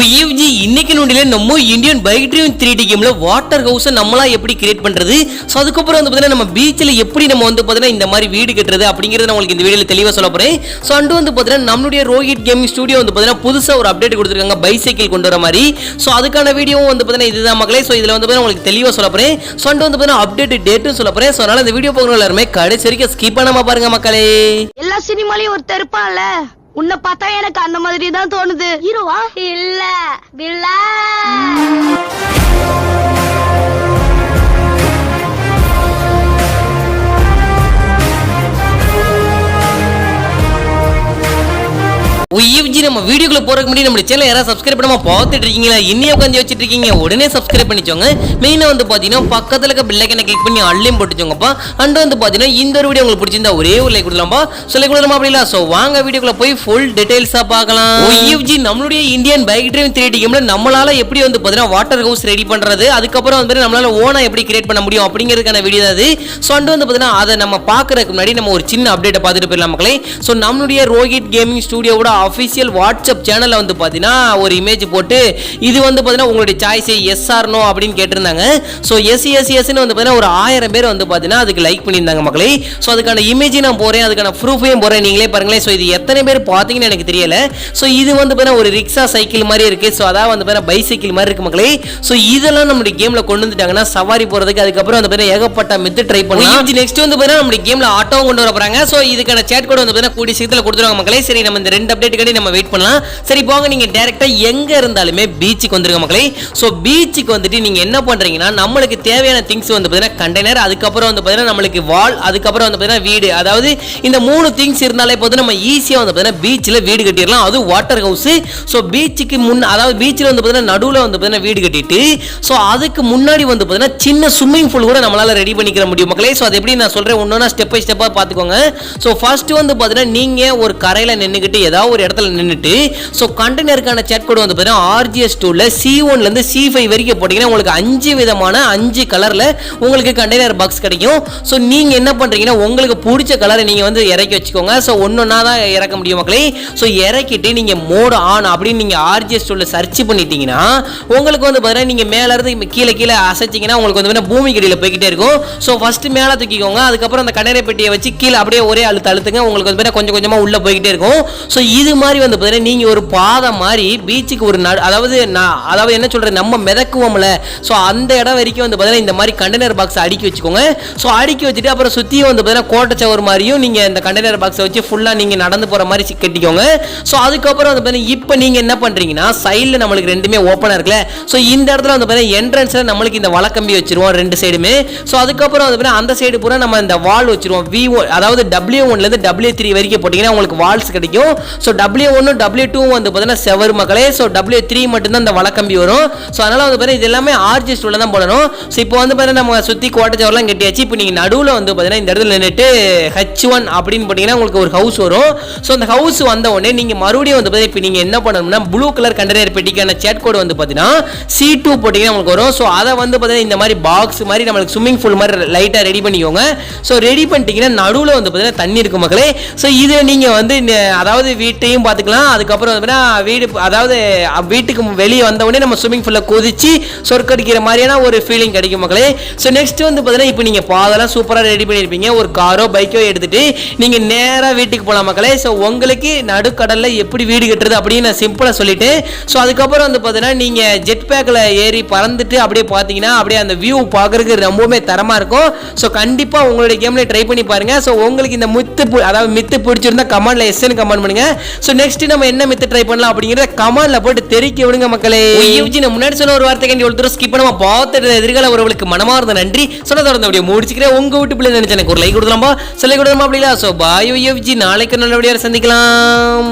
OFG இன்னைக்கு நோண்டில நம்ம Indian bike driving 3D கேம்ல வாட்டர் ஹவுஸ் நம்மளா எப்படி கிரியேட் பண்றது, சோ அதுக்கப்புறம் வந்து பாத்தீங்கன்னா நம்ம பீச்ல எப்படி நம்ம வந்து பாத்தீங்கன்னா இந்த மாதிரி வீடு கட்டுறது அப்படிங்கறத நான் உங்களுக்கு இந்த வீடியோல தெளிவா சொல்ல போறேன். சோ அண்ட் வந்து பாத்தீங்கன்னா நம்மளுடைய ரோஹித் கேமிங் ஸ்டுடியோ வந்து பாத்தீங்கன்னா புதுசா ஒரு அப்டேட் கொடுத்திருக்காங்க பைசைக்கிள் கொண்டு வர மாதிரி. சோ அதுக்கான வீடியோவும் வந்து பாத்தீங்கன்னா இதுதான் மக்களே. சோ இதுல வந்து பாத்தீங்கன்னா உங்களுக்கு தெளிவா சொல்ல போறேன். சோ அண்ட் வந்து பாத்தீங்கன்னா அப்டேட் டேட்டும் சொல்ல போறேன். சோ அதனால இந்த வீடியோ பார்க்குற எல்லாரும் கடைசி வரைக்கும் ஸ்கிப் பண்ணாம பாருங்க மக்களே. எல்லா சினிமாலயும் ஒருத்தர் இருப்பான்ல, உன்னை பார்த்தா எனக்கு அந்த மாதிரி தான் தோணுது. ஹீரோவா இல்ல வில்லன். OFG நம்ம வீடியோக்குள்ள போறதுக்கு முன்னாடி நம்ம சேனலை யாராவது சப்ஸ்கிரைப் பண்ணாம பார்த்துட்டு இருக்கீங்களா, இன்னியே உட்காந்து வச்சிட்டு இருக்கீங்க, உடனே சப்ஸ்கிரைப் பண்ணிச்சோங்க. மெயினா வந்து பாத்தீங்கன்னா பக்கத்துல இருக்க பெல் ஐகானை கிளிக் பண்ணி அள்ளியும் போட்டுச்சோங்கப்பா. அண்ட் வந்து பாத்தீங்கன்னா இந்த ஒரு வீடியோ உங்களுக்கு பிடிச்சிருந்தா ஒரே ஒரு லைக் கொடுக்கலாம்பா. சொல்ல கொடுக்கலாமா அப்படிங்களா? சோ வாங்க வீடியோக்குள்ள போய் ஃபுல் டீடைல்ஸா பார்க்கலாம். OFG நம்மளுடைய இந்தியன் பைக் டிரைவிங் 3D கேம்ல நம்மளால எப்படி வந்து பாத்தீங்கன்னா வாட்டர் ஹவுஸ் ரெடி பண்றது, அதுக்கப்புறம் வந்து நம்மளால ஓனா எப்படி கிரியேட் பண்ண முடியும் அப்படிங்கிறதுக்கான வீடியோ தான் அது. சோ அண்ட் வந்து பாத்தீங்கன்னா அதை நம்ம பாக்குறதுக்கு முன்னாடி நம்ம ஒரு சின்ன அப்டேட்டை பார்த்துட்டு போயிடலாம் மக்களே. சோ நம்மளுடைய ரோஹித் கேமிங் ஸ்டுடியோவோட ஆஃபீஷியல் வாட்ஸ்அப் சேனல்ல வந்து பாத்தீங்கன்னா ஒரு இமேஜ் போட்டு இது வந்து பாத்தீங்கன்னா உங்களுடைய சாய்ஸ் எஸ் ஆர் நோ அப்படின்னு கேட்டிருந்தாங்க. சோ எஸ் னு வந்து பாத்தீங்கன்னா ஒரு 1000 பேர் வந்து பாத்தீங்கன்னா அதுக்கு லைக் பண்ணியிருந்தாங்க மக்களே. சோ அதுக்கான இமேஜ் நான் போறேன், அதுக்கான ப்ரூஃபையும் போறேன், நீங்களே பாருங்களேன். சோ இது எத்தனை பேர் பாத்தீங்கன்னு எனக்கு தெரியல. சோ இது வந்து பாத்தீங்கன்னா ஒரு ரிக்ஷா சைக்கிள் மாதிரி இருக்கு. சோ அதாவது வந்து பாத்தீங்கன்னா பைசைக்கிள் மாதிரி இருக்கு மக்களே. சோ இதெல்லாம் நம்மளுடைய கேம்ல கொண்டு வந்துட்டாங்கன்னா சவாரி போறதுக்கு, அதுக்கப்புறம் வந்து பாத்தீங்கன்னா ஏகப்பட்ட மெத்து ட்ரை பண்ணலாம். நெக்ஸ்ட் வந்து பாத்தீங்கன்னா நம்மளுடைய கேம்ல ஆட்டோவும் கொண்டு வர போறாங்க. சோ இதுக்கான சேட் கோட் வந்து பாத்தீங்கன்னா கூடிய சீக்கிரத்துல கொடுத்துருவாங்க மக்களே. சரி நம்ம இந்த ரெண்டு அப்டேட் கட்டி நம்ம வெயிட் பண்ணலாம். சரி போங்க, நீங்க டைரக்டா எங்க இருந்தாலுமே பீச்சுக்கு வந்துருங்க மக்களே. சோ பீச்சுக்கு வந்துட்டு நீங்க என்ன பண்றீங்கன்னா நம்மளுக்கு தேவையான திங்ஸ் வந்து பாத்தீங்கன்னா கண்டெய்னர், அதுக்கப்புறம் வந்து பாத்தீங்கன்னா நம்மளுக்கு வால், அதுக்கப்புறம் வந்து பாத்தீங்கன்னா வீடு, அதாவது இந்த 3 திங்ஸ் இருந்தாலே போதும் நம்ம ஈஸியா வந்து பாத்தீங்கன்னா பீச்ல வீடு கட்டிடலாம். அது வாட்டர் ஹவுஸ். சோ பீச்சுக்கு முன், அதாவது பீச்ல வந்து பாத்தீங்கன்னா நடுவுல வந்து பாத்தீங்கன்னா வீடு கட்டிட்டு சோ அதுக்கு முன்னாடி வந்து பாத்தீங்கன்னா சின்ன ஸ்விம்மிங் பூல் கூட நம்மளால ரெடி பண்ணிக்கிற முடியும் மக்களே. சோ அது எப்படி நான் சொல்றேன் ஒன்னொன்னா ஸ்டெப் பை ஸ்டெப்பா பாத்துக்கோங்க. சோ ஃபர்ஸ்ட் வந்து பாத்தீங்கன்னா நீங்க ஒரு கரையில நின்னுக்கிட்டு ஏதாவது ஒரு இடத்துல நின்னுட்டு சோ கண்டெய்னருக்கான சேட் கோட் வந்து பாத்தீங்கன்னா RGS2 ல C1 ல இருந்து C5 வரைக்கும் போட்டீங்கன்னா உங்களுக்கு 5 விதமான 5 கலர்ல உங்களுக்கு கண்டெய்னர் பாக்ஸ் கிடைக்கும். சோ நீங்க என்ன பண்றீங்கன்னா உங்களுக்கு பிடிச்ச கலரை நீங்க வந்து இறக்கி வச்சுக்கோங்க. சோ ஒன்னொன்னா தான் இறக்க முடியும் மக்களே. சோ இறக்கிட்டு நீங்க மோட் ஆன் அப்படின்னு நீங்க RGS2 ல சர்ச் பண்ணிட்டீங்கன்னா உங்களுக்கு வந்து பாத்தீங்கன்னா நீங்க மேல இருந்து கீழே கீழே அசைச்சீங்கன்னா உங்களுக்கு வந்து பூமி கடியில போய்கிட்டே இருக்கும். சோ ஃபர்ஸ்ட் மேல தூக்கிக்கோங்க, அதுக்கப்புறம் அந்த கண்டெய்னர் பெட்டியை வச்சு கீழே அப்படியே ஒரே அழுத்துங்க, உங்களுக்கு வந்து கொஞ்சம் கொஞ்சமா உள்ள போய்கிட்டே இருக்கும். சோ இது மாதிரி வந்து பாத்தீங்கன்னா நீங்க ஒரு பாதை மாதிரி பீச்சுக்கு ஒரு அதாவது என்ன சொல்றேன், நம்ம மிதக்குவோம்ல, சோ அந்த இடம் வரைக்கும் வந்து பாத்தீங்கன்னா இந்த மாதிரி கண்டெய்னர் பாக்ஸ் அடுக்கி வச்சுக்கோங்க. சோ அடுக்கி வச்சுட்டு அப்புறம் சுத்தியும் வந்து பாத்தீங்கன்னா கோட்டச்சவர் மாதிரியும் நீங்க இந்த கண்டெய்னர் பாக்ஸை வச்சு ஃபுல்லா நீங்க நடந்து போற மாதிரி கட்டிக்கோங்க. சோ அதுக்கப்புறம் வந்து பாத்தீங்கன்னா இப்போ நீங்க என்ன பண்றீங்கன்னா சைடுல நம்மளுக்கு ரெண்டுமே ஓப்பனா இருக்குல்ல. சோ இந்த இடத்துல வந்து பாத்தீங்கன்னா என்ட்ரன்ஸ்ல நம்மளுக்கு இந்த வலக்கம்பி வச்சிருவோம் ரெண்டு சைடுமே. சோ அதுக்கப்புறம் வந்து பாத்தீங்கன்னா அந்த சைடு பூரா நம்ம இந்த வால் வச்சிருவோம். V1 அதாவது W1 ல இருந்து W3 வரைக்கும் போட்டீங்கன்னா உங்களுக்கு வால்ஸ் கிடைக்கும். சோ W1 W2 வந்து பாத்தீங்கன்னா செவர் மக்களே. சோ W3 மட்டும் தான் இந்த வலக்கம்பி வரும். சோ அதனால வந்து பாத்தீங்கன்னா இது எல்லாமே RGS2 ல தான் போடணும். சோ இப்போ வந்து பாத்தீங்கன்னா நம்ம சுத்தி கோட்டச்சவர்லாம் கட்டியாச்சு. இப்போ நீங்க நடுவுல வந்து பாத்தீங்கன்னா இந்த இடத்துல நின்னுட்டு H1 அப்படின்னு போட்டீங்கன்னா உங்களுக்கு ஒரு ஹவுஸ் வரும். சோ அந்த ஹவுஸ் வந்த உடனே நீங்க மறுபடியும் வந்து பாத்தீங்கன்னா இப்போ நீங்க என்ன பண்ணணும்னா ப்ளூ கலர் கண்டெய்னர் பெட்டிக்கான சேட் கோட் வந்து பாத்தீங்கன்னா C2 போட்டீங்கன்னா உங்களுக்கு வரும். சோ அதை வந்து பாத்தீங்கன்னா இந்த மாதிரி பாக்ஸ் மாதிரி நம்மளுக்கு ஸ்விம்மிங் பூல் மாதிரி லைட்டா ரெடி பண்ணிக்கோங்க. சோ ரெடி பண்ணிட்டீங்கன்னா நடுவுல வந்து பாத்தீங்கன்னா தண்ணி இருக்கு மக்களே. சோ இது நீங்க வந்து அதாவது வீட்டையும் பாத்துக்கலாம், அதுக்கப்புறம் வந்து வீடு அதாவது வீட்டுக்கு வெளியே வந்த உடனே நம்ம ஸ்விமிங் பூல்ல குதிச்சு சொர்க்கடிக்கிற மாதிரியான ஒரு ஃபீலிங் கிடைக்கும் மக்களே. ஸோ நெக்ஸ்ட் வந்து பார்த்தீங்கன்னா இப்போ நீங்கள் பாதெல்லாம் சூப்பராக ரெடி பண்ணியிருப்பீங்க, ஒரு காரோ பைக்கோ எடுத்துட்டு நீங்கள் நேராக வீட்டுக்கு போகலாம் மக்களே. ஸோ உங்களுக்கு நடுக்கடலில் எப்படி வீடு கட்டுறது அப்படின்னு நான் சிம்பிளாக சொல்லிட்டு ஸோ அதுக்கப்புறம் வந்து பார்த்தீங்கன்னா நீங்கள் ஜெட் பேக்கில் ஏறி பறந்துட்டு அப்படியே பார்த்தீங்கன்னா அப்படியே அந்த வியூ பார்க்கறதுக்கு ரொம்பவுமே தரமாக இருக்கும். ஸோ கண்டிப்பாக உங்களுடைய கேம்ல ட்ரை பண்ணி பாருங்க. ஸோ உங்களுக்கு இந்த மித்து பிடிச்சிருந்தா கமெண்ட்ல எஸ்ன்னு கமெண்ட் பண்ணுங்க. ஸோ நெக்ஸ்ட் நம்ம என்ன மித்து ட்ரை பண்ணலாம் அப்படிங்கறத கமெண்ட்ல போட்டு தெரிவிக்க விடுங்க மக்களே. OFG நான் முன்னாடி சொன்ன ஒரு வார்த்தை கண்டி ஒருத்தர் ஸ்கிப் பண்ணாம பார்த்துட்டு எதிர்கால உறவுகளுக்கு மனமார்ந்த நன்றி சொன்ன தொடர்ந்து அப்படியே முடிச்சுக்கிறேன். உங்க வீட்டு பிள்ளை நினைச்சு எனக்கு ஒரு லைக் கொடுக்கலாமா, சொல்ல கொடுக்கலாமா அப்படிங்களா? ஸோ பாய் OFG, நாளைக்கு நல்லபடியாக சந்திக்கலாம்.